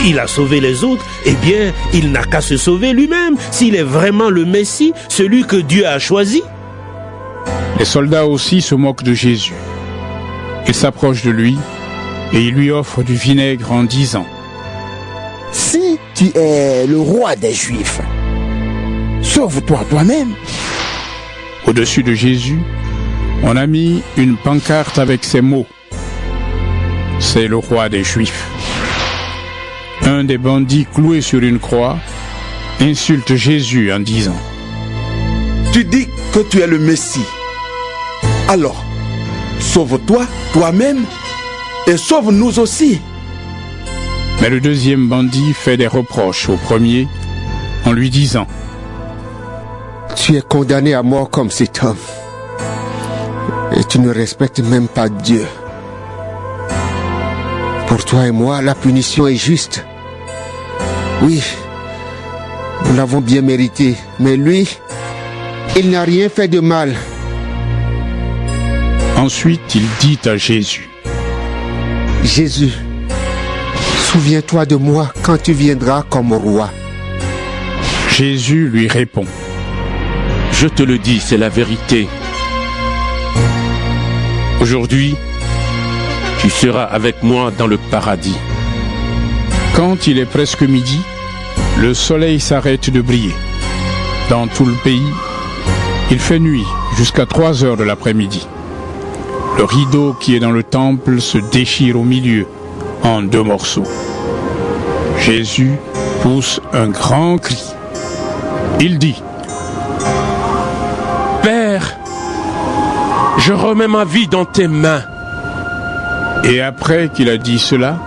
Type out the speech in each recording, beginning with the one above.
il a sauvé les autres, eh bien, il n'a qu'à se sauver lui-même, s'il est vraiment le Messie, celui que Dieu a choisi. Les soldats aussi se moquent de Jésus. Ils s'approchent de lui et ils lui offrent du vinaigre en disant: Si tu es le roi des Juifs, sauve-toi toi-même. Au-dessus de Jésus, on a mis une pancarte avec ces mots: C'est le roi des Juifs. Un des bandits cloués sur une croix insulte Jésus en disant: Tu dis que tu es le Messie. Alors, sauve-toi toi-même et sauve-nous aussi. Mais le deuxième bandit fait des reproches au premier en lui disant: Tu es condamné à mort comme cet homme. Et tu ne respectes même pas Dieu. Pour toi et moi, la punition est juste. Oui, nous l'avons bien mérité. Mais lui, il n'a rien fait de mal. Ensuite, il dit à Jésus: Jésus, souviens-toi de moi quand tu viendras comme roi. Jésus lui répond: Je te le dis, c'est la vérité. Aujourd'hui, tu seras avec moi dans le paradis. Quand il est presque midi, le soleil s'arrête de briller. Dans tout le pays, il fait nuit jusqu'à 3 heures de l'après-midi. Le rideau qui est dans le temple se déchire au milieu en 2 morceaux. Jésus pousse un grand cri. Il dit: Père, je remets ma vie dans tes mains. Et après qu'il a dit cela,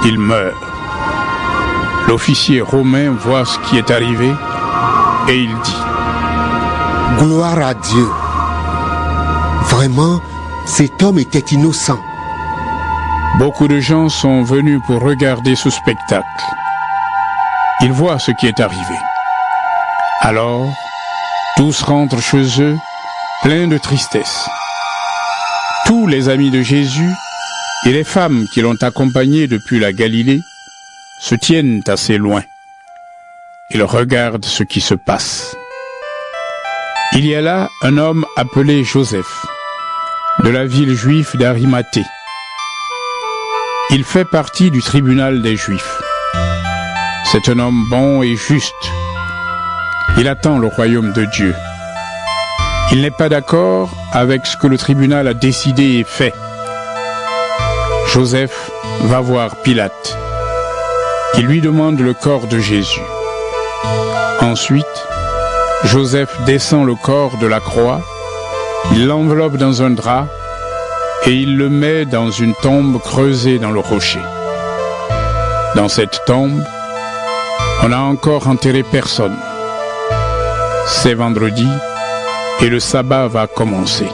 il meurt. L'officier romain voit ce qui est arrivé et il dit: Gloire à Dieu. Vraiment, cet homme était innocent. Beaucoup de gens sont venus pour regarder ce spectacle. Ils voient ce qui est arrivé. Alors, tous rentrent chez eux, pleins de tristesse. Tous les amis de Jésus et les femmes qui l'ont accompagné depuis la Galilée se tiennent assez loin. Ils regardent ce qui se passe. Il y a là un homme appelé Joseph, de la ville juive d'Arimathée. Il fait partie du tribunal des Juifs. C'est un homme bon et juste. Il attend le royaume de Dieu. Il n'est pas d'accord avec ce que le tribunal a décidé et fait. Joseph va voir Pilate. Il lui demande le corps de Jésus. Ensuite, Joseph descend le corps de la croix, il l'enveloppe dans un drap et il le met dans une tombe creusée dans le rocher. Dans cette tombe, on n'a encore enterré personne. C'est vendredi et le sabbat va commencer.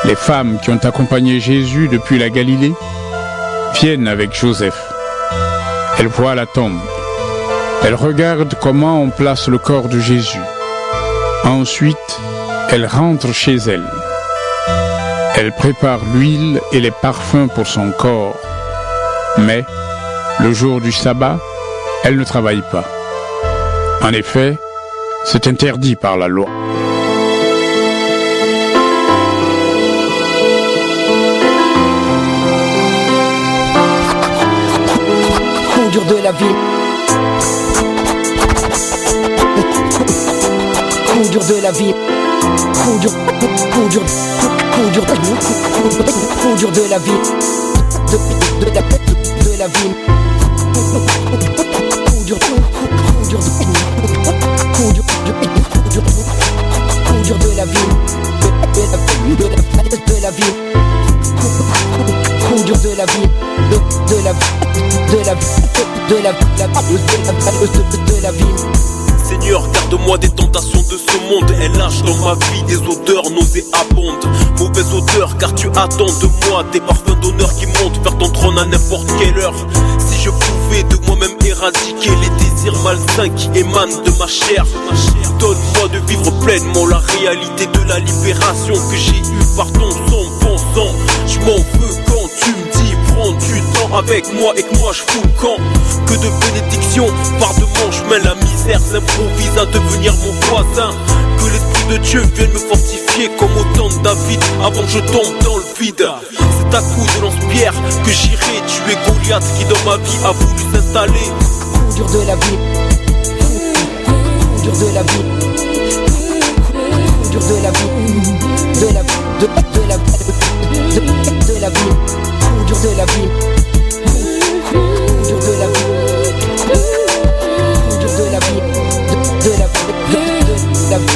Les femmes qui ont accompagné Jésus depuis la Galilée viennent avec Joseph. Elles voient la tombe. Elles regardent comment on place le corps de Jésus. Ensuite, elles rentrent chez elles. Elles préparent l'huile et les parfums pour son corps. Mais, le jour du sabbat, elles ne travaillent pas. En effet, c'est interdit par la loi. Conduire de la ville. Conduire de la ville. Conduire de la ville. De la ville. Conduire de la ville. De la ville. Conduire de la ville. De la ville. Seigneur, garde-moi des tentations de ce monde. Elle lâche dans ma vie des odeurs nauséabondes. Mauvaise odeur car tu attends de moi des parfums d'honneur qui montent vers ton trône à n'importe quelle heure. Si je pouvais de moi-même éradiquer les désirs malsains qui émanent de ma chair, donne-moi de vivre pleinement la réalité de la libération que j'ai eue par ton sang bon sang. Je m'en veux quand tu me dis prends prends du temps avec moi et que moi je fous le camp. Que de bénédictions, par de mon chemin, la misère s'improvise à devenir mon voisin. Que l'esprit de Dieu vienne me fortifier comme au temps de David avant que je tombe dans le vide. C'est à coup de lance-pierre que j'irai tuer Goliath qui dans ma vie a voulu s'installer. Coup dur de la vie, coup dur de la vie, coup dur de la vie, de la vie, de la vie, de la vie, coup dur de la vie, coup dur de la vie, coup dur de la vie, de la vie, de la vie.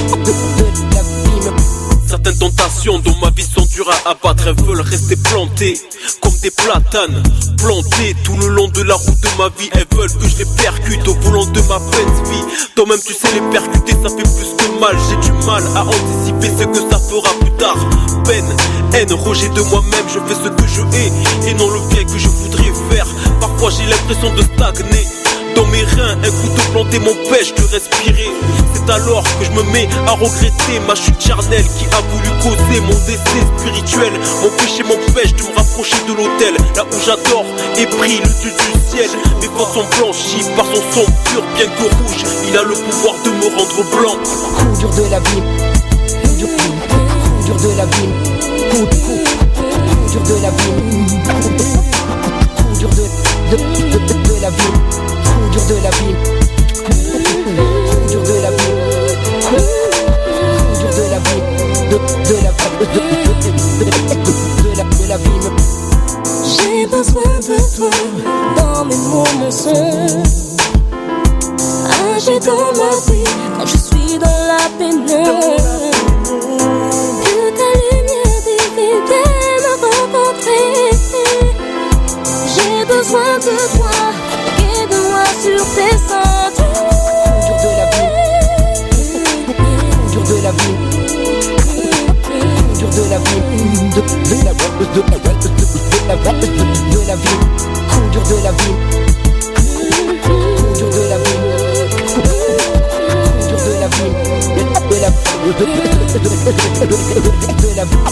Certaines tentations dont ma vie sont dures à abattre, elles veulent rester plantées comme des platanes, plantées tout le long de la route de ma vie. Elles veulent que je les percute au volant de ma petite vie. Toi-même tu sais les percuter, ça fait plus que mal. J'ai du mal à anticiper ce que ça fera plus tard. Peine, haine, rejet de moi-même, je fais ce que je hais et non le bien que je voudrais faire. Parfois j'ai l'impression de stagner. Dans mes reins, un couteau planté m'empêche de respirer. C'est alors que je me mets à regretter ma chute charnelle qui a voulu causer mon décès spirituel. Mon péché m'empêche de me rapprocher de l'autel, là où j'adore et brille le Dieu du ciel. Mes fautes sont blanchies par son sang pur, bien que rouge, il a le pouvoir de me rendre blanc. Coup dur de la vie, coup dur de la vie, coup dur de la vie, coup dur de la vie. Coup dur de la vie, coup dur de la vie, coup dur de la vie, de la vie. J'ai besoin de toi dans mes moments sombres. Agis dans ma vie quand je suis dans la pénombre. Que ta lumière divine vienne me rencontrer. J'ai besoin de toi. Sur tes sentiers. Coup dur de la vie, coup dur de la vie, coup dur de la vie, de la vie, coup dur de la vie, coup dur de la vie, coup dur de la vie, de la vie.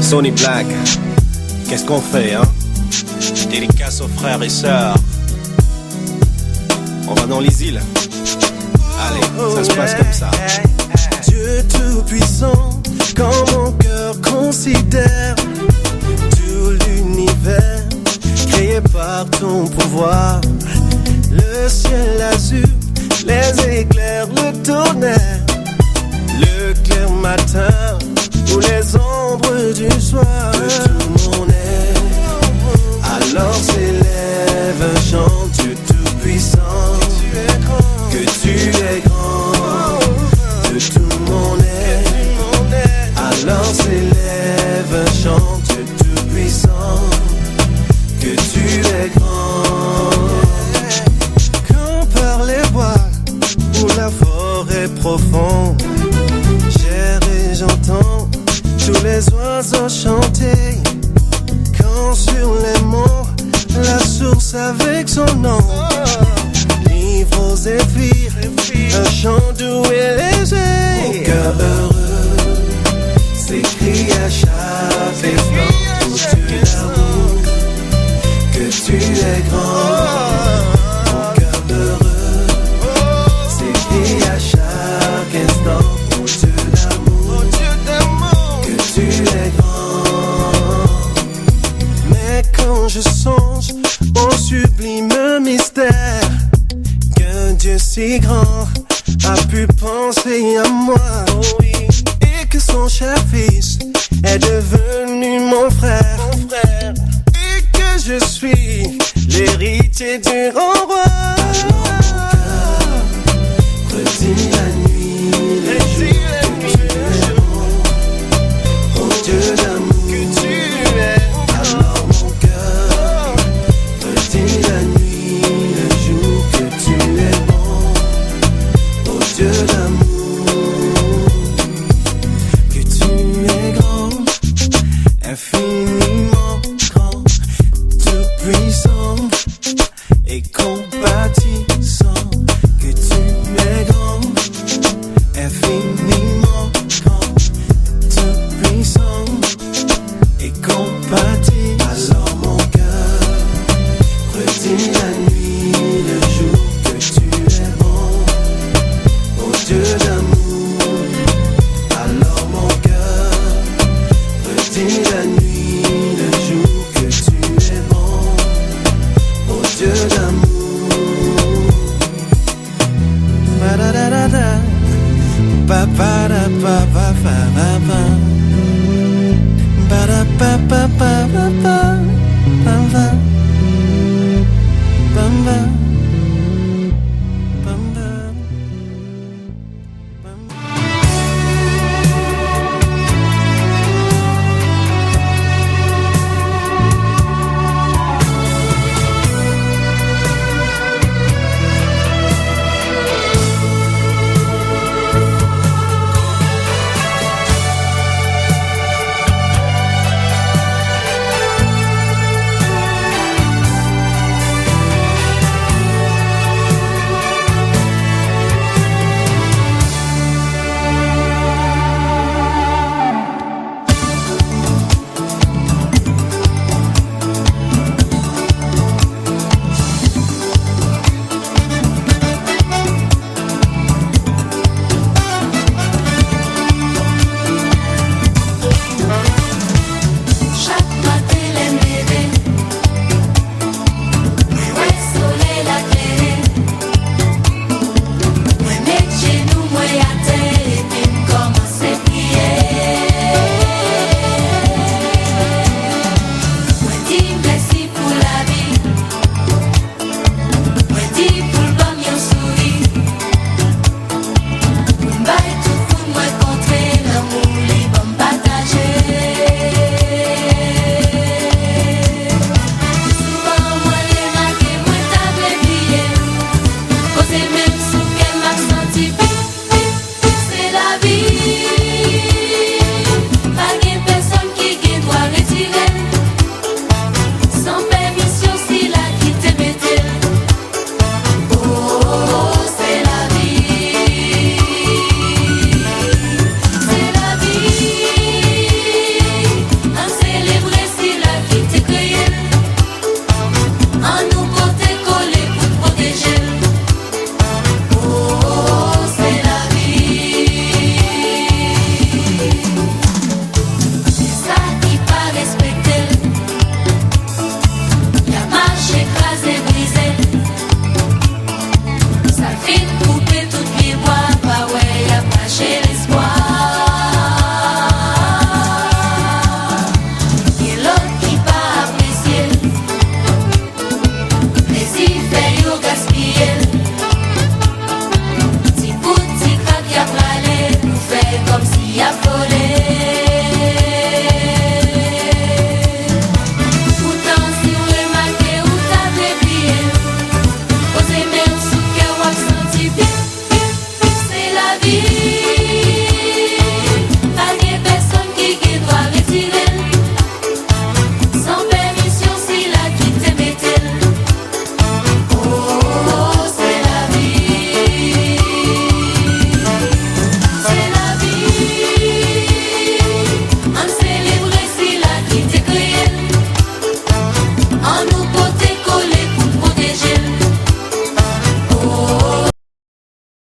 Sony Black, qu'est-ce qu'on fait, hein? Dédicace aux frères et sœurs. On va dans les îles. Allez, ça se passe comme ça. Dieu tout-puissant, quand mon cœur considère tout l'univers créé par ton pouvoir, le ciel azur, les éclairs, le tonnerre, le clair matin ou les ombres du soir. De tout mon être, alors s'élève un chant, Dieu tout-puissant, que tu es grand. De tout mon être, alors s'élève un chant, Dieu tout-puissant, que tu es grand. Quand par les bois ou la forêt profonde, j'erre et j'entends tous les oiseaux chanter. Quand sur les monts, la source avec son nom livre aux zéphyrs un chant doux et léger. Mon cœur heureux s'écrie à chaque instant où tu l'amour, que tu es grand. Mon si grand a pu penser à moi, et que son cher fils est devenu mon frère, et que je suis l'héritier du grand roi. Redis la nuit, les jours que tu es bon, oh Dieu d'amour que tu es. Alors mon cœur, redis la nuit, le jour que tu es bon, oh Dieu d'amour, que tu es grand, infiniment grand, tout puissant et compatissant. Que tu es grand, infiniment grand, tout puissant et compatissant. Alors mon cœur redit la nuit, le jour que tu es bon, oh Dieu d'amour. Alors mon cœur redit la nuit, le jour que tu es bon, oh Dieu d'amour. Ba-da-da-da-da, ba-ba-da-ba-ba-ba-ba-ba, ba-da-ba-ba-ba-ba.